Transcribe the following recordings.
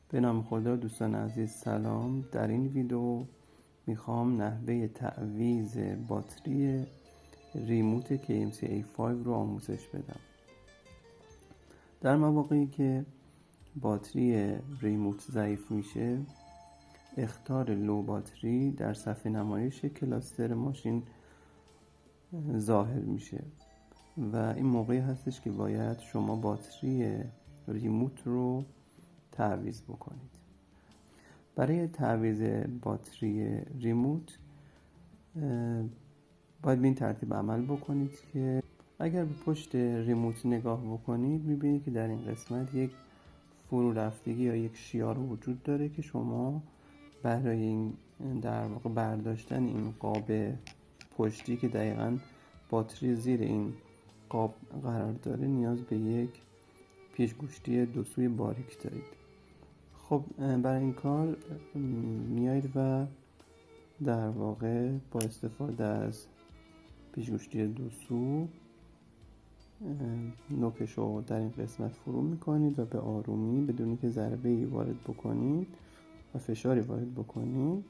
به نام خدا. دوستان عزیز سلام. در این ویدیو میخوام نحوه تعویض باتری ریموت KMC A5 رو آموزش بدم. در مواقعی که باتری ریموت ضعیف میشه، اخطار لو باتری در صفحه نمایش کلاستر ماشین ظاهر میشه و این موقعی هستش که باید شما باتری ریموت رو تعویض بکنید. برای تعویض باتری ریموت باید به این ترتیب عمل بکنید که اگر به پشت ریموت نگاه بکنید میبینید که در این قسمت یک فرو رفتگی یا یک شیار وجود داره که شما برای این در واقع برداشتن این قاب پشتی که دقیقاً باتری زیر این قاب قرار داره نیاز به یک پیشگوشتی دو سوی باریک دارید. خب برای این کار میایید و در واقع با استفاده از پیشگوشتی دو سو نوکش رو در این قسمت فرو میکنید و به آرومی بدون که ضربه‌ای وارد بکنید و فشاری وارد بکنید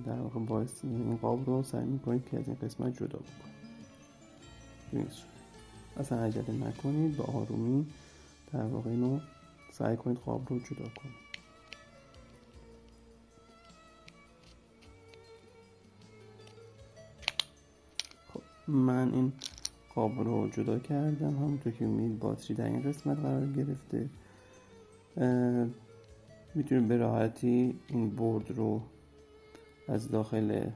در واقع باعث این قاب رو سعی میکنید که از این قسمت جدا بکنید. اصلا عجله نکنید، به آرومی در واقع اینو سعی کنید قاب رو جدا کنید. خب من این قاب رو جدا کردم. همونطور که می‌بینید باتری در این قسمت قرار گرفته. میتونید به راحتی این بورد رو از داخل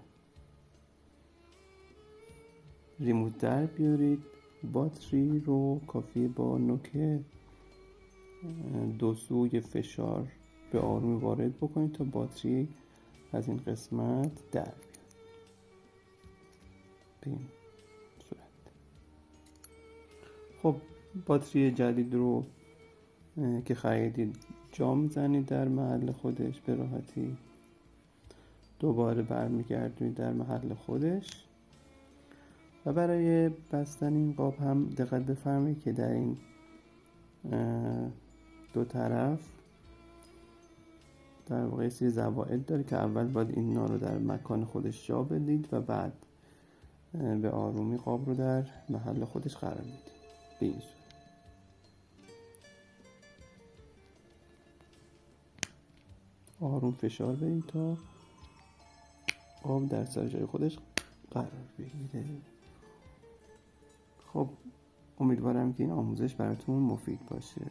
ریموت در بیارید. باتری رو کافیه با نوک دو سوی فشار به آرومی وارد بکنید تا باتری از این قسمت در بیاد. به این صورت. خب باتری جدید رو که خریدید جا میزنید در محل خودش، به راحتی دوباره برمیگردونید در محل خودش و برای بستن این قاب هم دقت بفرمایید که در این دو طرف در واقع سری زوائد داره که اول باید اینا رو در مکان خودش جا بدید و بعد به آرومی قاب رو در محل خودش قرار بدید. به این صورت. آروم فشار بدید تا قاب در سر جای خودش قرار بگیره. خب امیدوارم که این آموزش براتون مفید باشه.